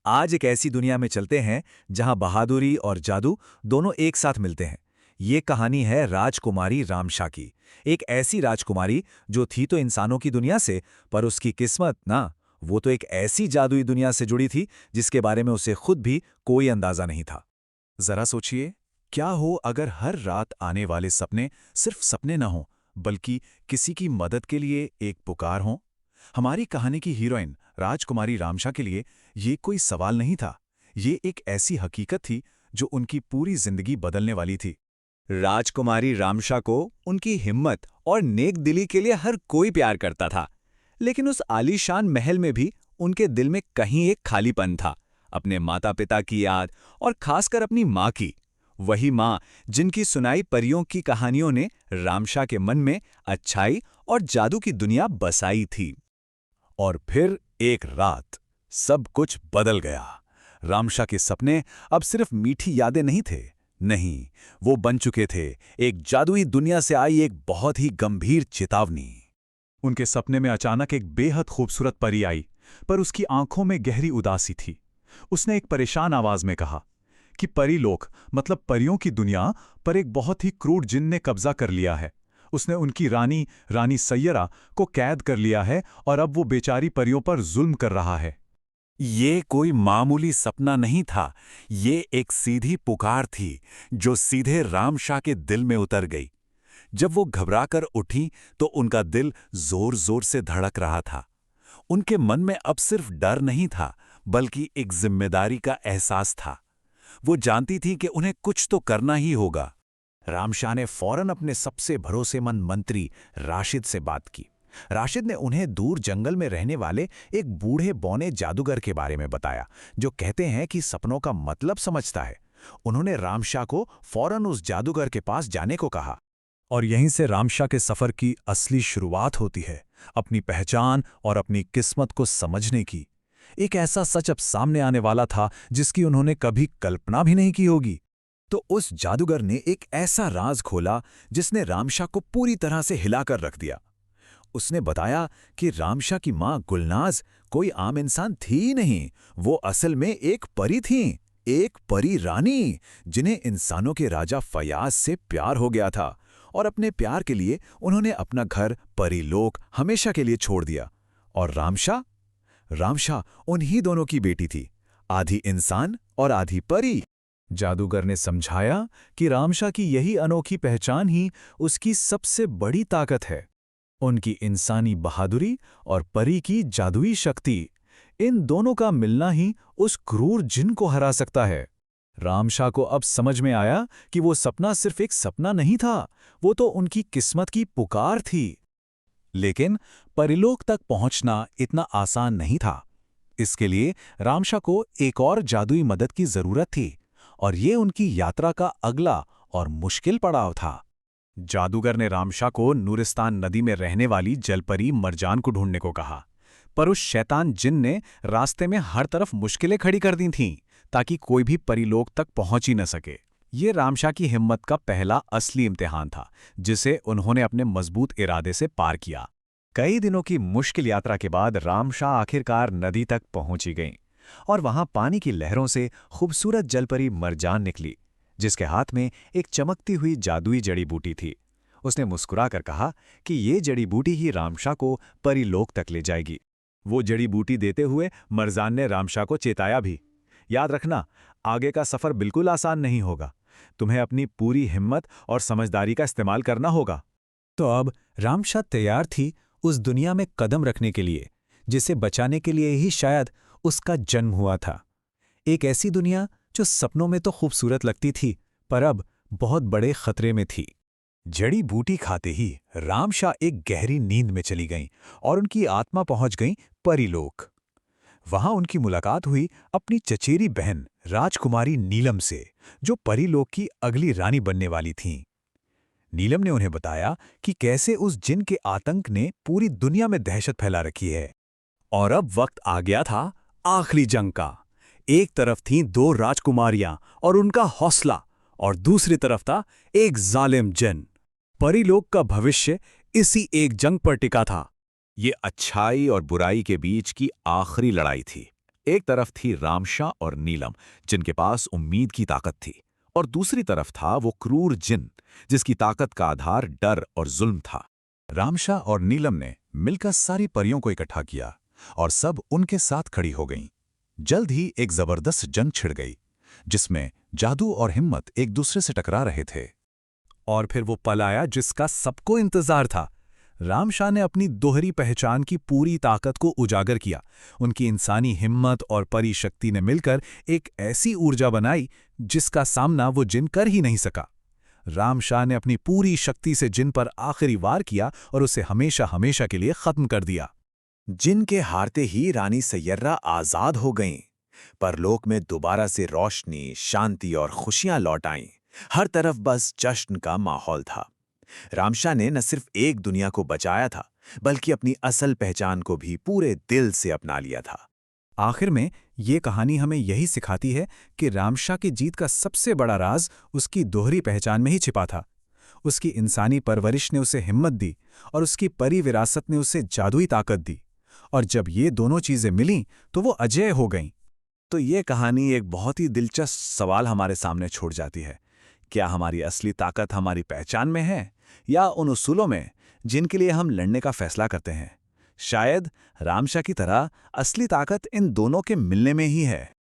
आज एक ऐसी दुनिया में चलते हैं जहां बहादुरी और जादू दोनों एक साथ मिलते हैं। ये कहानी है राजकुमारी रामशा की। एक ऐसी राजकुमारी जो थी तो इंसानों की दुनिया से, पर उसकी किस्मत ना, वो तो एक ऐसी जादुई दुनिया से जुड़ी थी जिसके बारे में उसे खुद भी कोई अंदाजा नहीं था। जरा सोचिए, क्या हो अगर हर रात आने वाले सपने सिर्फ सपने न हों, बल्कि किसी की मदद के लिए एक पुकार हो। हमारी कहानी की हीरोइन राजकुमारी रामशा के लिए ये कोई सवाल नहीं था, ये एक ऐसी हकीकत थी जो उनकी पूरी जिंदगी बदलने वाली थी। राजकुमारी रामशा को उनकी हिम्मत और नेक दिली के लिए हर कोई प्यार करता था, लेकिन उस आलीशान महल में भी उनके दिल में कहीं एक खालीपन था। अपने माता पिता की याद, और खासकर अपनी माँ की। वही माँ जिनकी सुनाई परियों की कहानियों ने रामशा के मन में अच्छाई और जादू की दुनिया बसाई थी। और फिर एक रात सब कुछ बदल गया। रामशा के सपने अब सिर्फ मीठी यादें नहीं थे, नहीं, वो बन चुके थे एक जादुई दुनिया से आई एक बहुत ही गंभीर चेतावनी। उनके सपने में अचानक एक बेहद खूबसूरत परी आई, पर उसकी आंखों में गहरी उदासी थी। उसने एक परेशान आवाज में कहा कि परीलोक, मतलब परियों की दुनिया पर एक बहुत ही क्रूर जिन ने कब्जा कर लिया है। उसने उनकी रानी सैयरा को कैद कर लिया है और अब वो बेचारी परियों पर जुल्म कर रहा है। ये कोई मामूली सपना नहीं था, ये एक सीधी पुकार थी जो सीधे रामशा के दिल में उतर गई। जब वो घबराकर उठी तो उनका दिल जोर जोर से धड़क रहा था। उनके मन में अब सिर्फ डर नहीं था, बल्कि एक जिम्मेदारी का एहसास था। वो जानती थी कि उन्हें कुछ तो करना ही होगा। रामशा ने फौरन अपने सबसे भरोसेमंद मंत्री राशिद से बात की। राशिद ने उन्हें दूर जंगल में रहने वाले एक बूढ़े बौने जादूगर के बारे में बताया, जो कहते हैं कि सपनों का मतलब समझता है। उन्होंने रामशा को फौरन उस जादूगर के पास जाने को कहा। और यहीं से रामशा के सफर की असली शुरुआत होती है, अपनी पहचान और अपनी किस्मत को समझने की। एक ऐसा सच अब सामने आने वाला था जिसकी उन्होंने कभी कल्पना भी नहीं की होगी। तो उस जादूगर ने एक ऐसा राज खोला जिसने रामशा को पूरी तरह से हिलाकर रख दिया। उसने बताया कि रामशा की मां गुलनाज कोई आम इंसान थी ही नहीं, वो असल में एक परी थीं, एक परी रानी, जिन्हें इंसानों के राजा फयाज से प्यार हो गया था, और अपने प्यार के लिए उन्होंने अपना घर परीलोक हमेशा के लिए छोड़ दिया। और रामशा उन्हीं दोनों की बेटी थी, आधी इंसान और आधी परी। जादूगर ने समझाया कि रामशा की यही अनोखी पहचान ही उसकी सबसे बड़ी ताकत है। उनकी इंसानी बहादुरी और परी की जादुई शक्ति, इन दोनों का मिलना ही उस क्रूर जिन को हरा सकता है। रामशा को अब समझ में आया कि वो सपना सिर्फ एक सपना नहीं था, वो तो उनकी किस्मत की पुकार थी। लेकिन परिलोक तक पहुंचना इतना आसान नहीं था। इसके लिए रामशा को एक और जादुई मदद की जरूरत थी, और ये उनकी यात्रा का अगला और मुश्किल पड़ाव था। जादूगर ने रामशा को नूरिस्तान नदी में रहने वाली जलपरी मरजान को ढूंढने को कहा, पर उस शैतान जिन ने रास्ते में हर तरफ मुश्किलें खड़ी कर दी थीं, ताकि कोई भी परिलोक तक पहुंच ही न सके। ये रामशा की हिम्मत का पहला असली इम्तिहान था, जिसे उन्होंने अपने मजबूत इरादे से पार किया। कई दिनों की मुश्किल यात्रा के बाद रामशा आखिरकार नदी तक पहुंची गईं, और वहां पानी की लहरों से खूबसूरत जलपरी मरजान निकली, जिसके हाथ में एक चमकती हुई जादुई जड़ी बूटी थी। उसने मुस्कुराकर कहा कि ये जड़ी बूटी ही रामशा को परीलोक तक ले जाएगी। वो जड़ी बूटी देते हुए मरजान ने रामशा को चेताया भी, याद रखना, आगे का सफर बिल्कुल आसान नहीं होगा, तुम्हें अपनी पूरी हिम्मत और समझदारी का इस्तेमाल करना होगा। तो अब रामशा तैयार थी उस दुनिया में कदम रखने के लिए, जिसे बचाने के लिए ही शायद उसका जन्म हुआ था। एक ऐसी दुनिया जो सपनों में तो खूबसूरत लगती थी, पर अब बहुत बड़े खतरे में थी। जड़ी बूटी खाते ही रामशा एक गहरी नींद में चली गईं और उनकी आत्मा पहुंच गई परीलोक। वहां उनकी मुलाकात हुई अपनी चचेरी बहन राजकुमारी नीलम से, जो परीलोक की अगली रानी बनने वाली थीं। नीलम ने उन्हें बताया कि कैसे उस जिन के आतंक ने पूरी दुनिया में दहशत फैला रखी है। और अब वक्त आ गया था आखिरी जंग का। एक तरफ थीं दो राजकुमारियां और उनका हौसला, और दूसरी तरफ था एक जालिम जिन। परीलोक का भविष्य इसी एक जंग पर टिका था। ये अच्छाई और बुराई के बीच की आखिरी लड़ाई थी। एक तरफ थी रामशा और नीलम, जिनके पास उम्मीद की ताकत थी, और दूसरी तरफ था वो क्रूर जिन, जिसकी ताकत का आधार डर और जुल्म था। रामशा और नीलम ने मिलकर सारी परियों को इकट्ठा किया और सब उनके साथ खड़ी हो गईं। जल्द ही एक जबरदस्त जंग छिड़ गई, जिसमें जादू और हिम्मत एक दूसरे से टकरा रहे थे। और फिर वो पल आया जिसका सबको इंतजार था। रामशाह ने अपनी दोहरी पहचान की पूरी ताकत को उजागर किया। उनकी इंसानी हिम्मत और परी शक्ति ने मिलकर एक ऐसी ऊर्जा बनाई जिसका सामना वो जिन कर ही नहीं सका। रामशाह ने अपनी पूरी शक्ति से जिन पर आखिरी वार किया और उसे हमेशा हमेशा के लिए खत्म कर दिया। जिन के हारते ही रानी सैयरा आजाद हो गईं। परलोक में दोबारा से रोशनी, शांति और खुशियां लौट आईं। हर तरफ बस जश्न का माहौल था। रामशा ने न सिर्फ एक दुनिया को बचाया था, बल्कि अपनी असल पहचान को भी पूरे दिल से अपना लिया था। आखिर में ये कहानी हमें यही सिखाती है कि रामशाह की जीत का सबसे बड़ा राज उसकी दोहरी पहचान में ही छिपा था। उसकी इंसानी परवरिश ने उसे हिम्मत दी और उसकी परी विरासत ने उसे जादुई ताकत दी, और जब ये दोनों चीजें मिलीं तो वो अजेय हो गईं। तो ये कहानी एक बहुत ही दिलचस्प सवाल हमारे सामने छोड़ जाती है। क्या हमारी असली ताकत हमारी पहचान में है, या उन उसूलों में जिनके लिए हम लड़ने का फैसला करते हैं? शायद रामशा की तरह असली ताकत इन दोनों के मिलने में ही है।